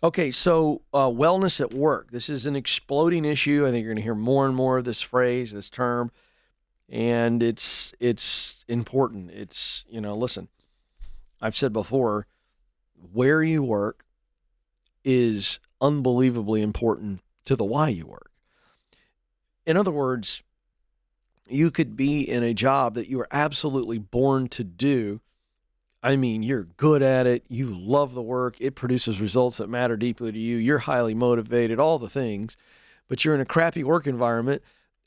Okay, so wellness at work. This is an exploding issue. I think you're going to hear more and more of this phrase, this term, and it's important. It's, listen, I've said before, where you work is unbelievably important to the why you work. In other words, you could be in a job that you are absolutely born to do. I mean, you're good at it. You love the work. It produces results that matter deeply to you. You're highly motivated, all the things, but you're in a crappy work environment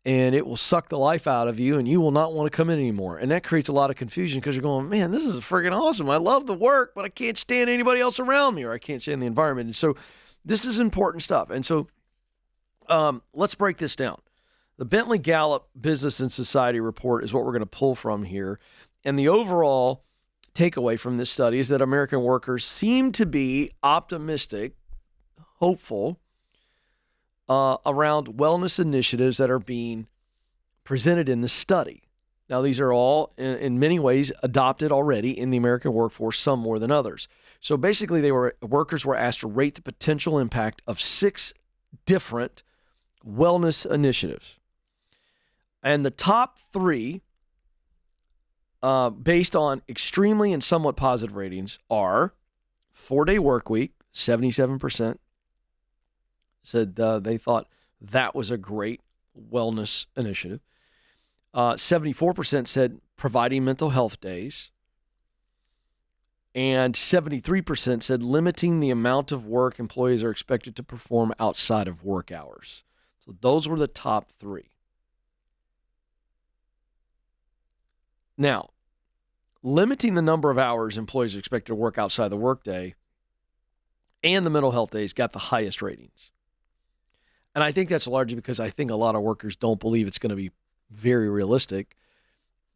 and it will suck the life out of you and you will not want to come in anymore. And that creates a lot of confusion because you're going, man, this is freaking awesome. I love the work, but I can't stand anybody else around me, or I can't stand the environment. And so this is important stuff. And so let's break this down. The Bentley Gallup Business and Society report is what we're going to pull from here. And the overall takeaway from this study is that American workers seem to be optimistic, hopeful, around wellness initiatives that are being presented in the study. Now, these are all, in many ways, adopted already in the American workforce, some more than others. So basically, workers were asked to rate the potential impact of 6 different wellness initiatives. And the top 3, based on extremely and somewhat positive ratings, are 4-day work week. 77% said they thought that was a great wellness initiative. 74% said providing mental health days. And 73% said limiting the amount of work employees are expected to perform outside of work hours. So those were the top 3. Now, limiting the number of hours employees are expected to work outside the workday and the mental health days got the highest ratings. And I think that's largely because I think a lot of workers don't believe it's going to be very realistic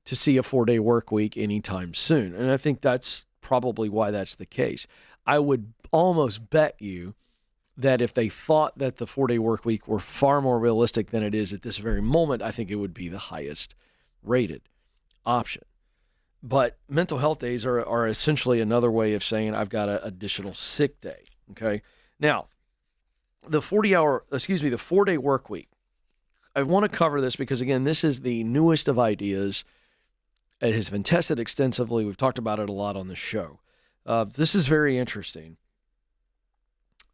to see a 4-day work week anytime soon. And I think that's probably why that's the case. I would almost bet you that if they thought that the 4-day work week were far more realistic than it is at this very moment, I think it would be the highest rated option. But mental health days are essentially another way of saying I've got an additional sick day. Okay. Now, the 4-day work week. I want to cover this because, again, this is the newest of ideas. It has been tested extensively. We've talked about it a lot on the show. This is very interesting.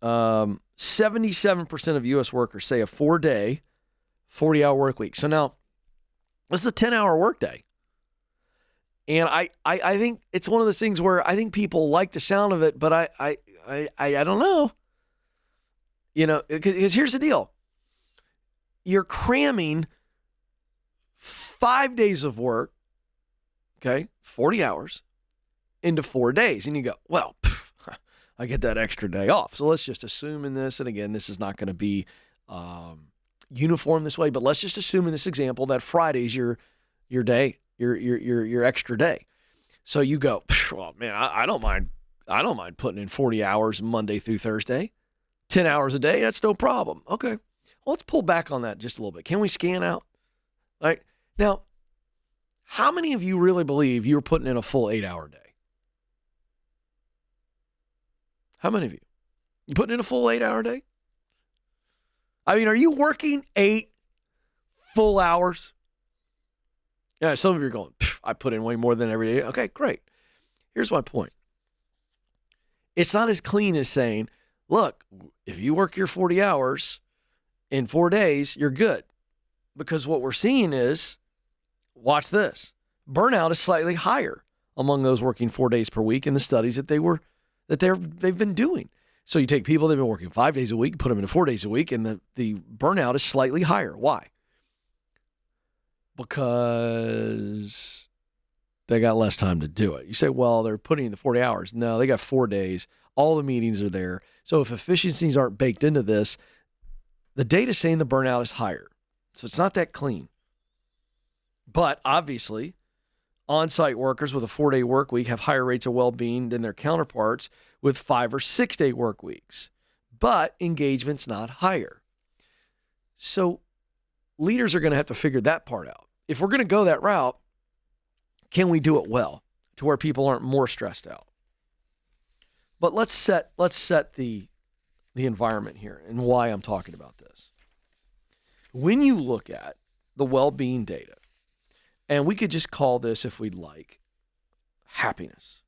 77% of U.S. workers say a 4-day, 40-hour work week. So now, this is a 10-hour workday. And I think it's one of those things where I think people like the sound of it, but I don't know. Because here's the deal. You're cramming 5 days of work, okay, 40 hours, into 4 days. And you go, well, I get that extra day off. So let's just assume in this, and again, this is not going to be uniform this way, but let's just assume in this example that Friday's your day, your extra day. So you go, well, man, I don't mind putting in 40 hours Monday through Thursday, 10 hours a day. That's no problem. Okay. Well, let's pull back on that just a little bit. Can we scan out? All right. Now, how many of you really believe you're putting in a full 8-hour day? How many of you? You putting in a full 8-hour day? I mean, are you working 8 full hours? Yeah, some of you are going, I put in way more than every day. Okay, great. Here's my point. It's not as clean as saying, look, if you work your 40 hours in 4 days, you're good. Because what we're seeing is, watch this, burnout is slightly higher among those working 4 days per week in the studies that they've been doing. So you take people that have been working 5 days a week, put them into 4 days a week, and the burnout is slightly higher. Why? Because they got less time to do it. You say, well, they're putting in the 40 hours. No, they got 4 days. All the meetings are there. So if efficiencies aren't baked into this, the data's saying the burnout is higher. So it's not that clean. But obviously, on-site workers with a 4-day work week have higher rates of well-being than their counterparts with 5 or 6-day work weeks. But engagement's not higher. So leaders are going to have to figure that part out. If we're going to go that route, can we do it well to where people aren't more stressed out? But let's set the the environment here and why I'm talking about this. When you look at the well-being data, and we could just call this, if we'd like, happiness.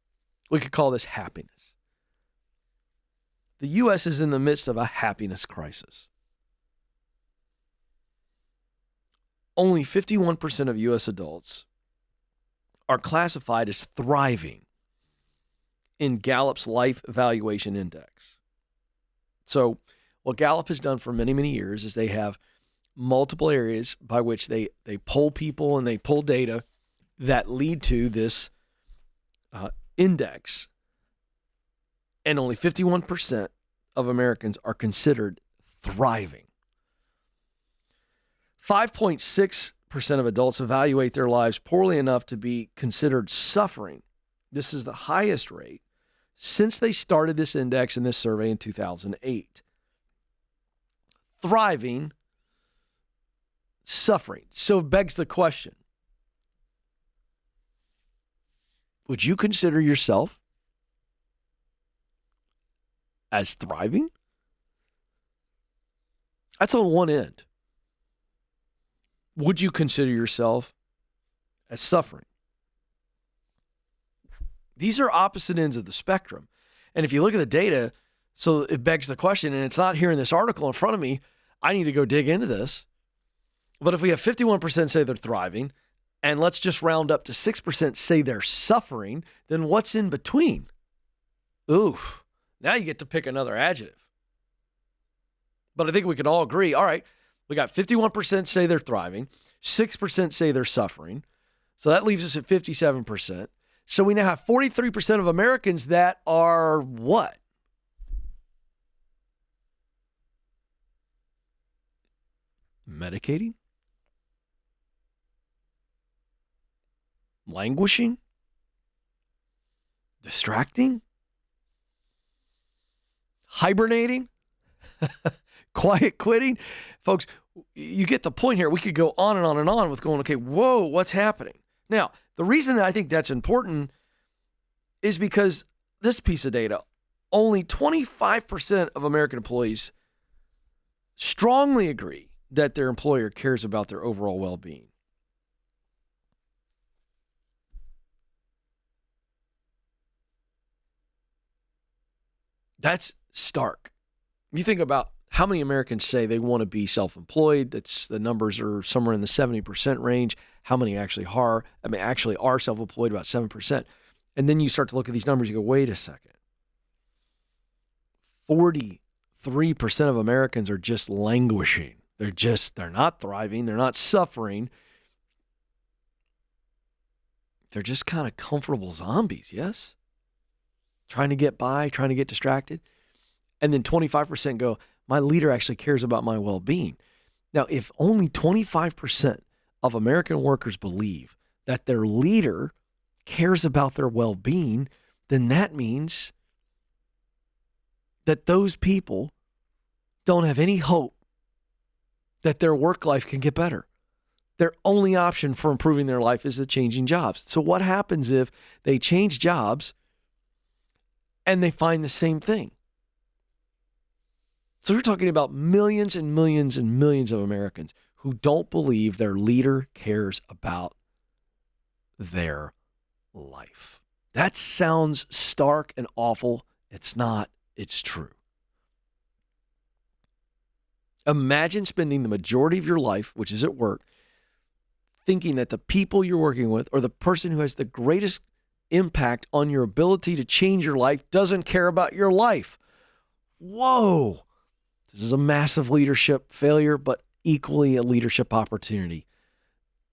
We could call this happiness. The U.S. is in the midst of a happiness crisis. Only 51% of U.S. adults are classified as thriving in Gallup's Life Evaluation Index. So what Gallup has done for many, many years is they have multiple areas by which they poll people and they pull data that lead to this index. And only 51% of Americans are considered thriving. 5.6% of adults evaluate their lives poorly enough to be considered suffering. This is the highest rate since they started this index in this survey in 2008. Thriving, suffering. So it begs the question, would you consider yourself as thriving? That's on one end. Would you consider yourself as suffering? These are opposite ends of the spectrum. And if you look at the data, so it begs the question, and it's not here in this article in front of me, I need to go dig into this. But if we have 51% say they're thriving, and let's just round up to 6% say they're suffering, then what's in between? Oof. Now you get to pick another adjective. But I think we can all agree, all right, we got 51% say they're thriving, 6% say they're suffering. So that leaves us at 57%. So we now have 43% of Americans that are what? Medicating? Languishing? Distracting? Hibernating? Quiet quitting? Folks, you get the point here. We could go on and on and on with going, okay, whoa, what's happening? Now, the reason I think that's important is because this piece of data, only 25% of American employees strongly agree that their employer cares about their overall well-being. That's stark. You think about how many Americans say they want to be self-employed. The numbers are somewhere in the 70% range. How many actually are self-employed? About 7%. And then you start to look at these numbers, you go, wait a second. 43% of Americans are just languishing. They're not thriving. They're not suffering. They're just kind of comfortable zombies, yes? Trying to get by, trying to get distracted. And then 25% go, my leader actually cares about my well-being. Now, if only 25% of American workers believe that their leader cares about their well-being, then that means that those people don't have any hope that their work life can get better. Their only option for improving their life is the changing jobs. So what happens if they change jobs and they find the same thing? So we're talking about millions and millions and millions of Americans who don't believe their leader cares about their life. That sounds stark and awful. It's not. It's true. Imagine spending the majority of your life, which is at work, thinking that the people you're working with or the person who has the greatest impact on your ability to change your life doesn't care about your life. Whoa. This is a massive leadership failure, but equally a leadership opportunity.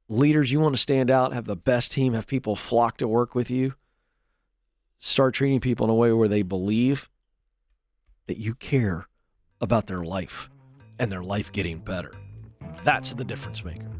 Leaders, you want to stand out, have the best team, have people flock to work with you. Start treating people in a way where they believe that you care about their life and their life getting better. That's the difference maker.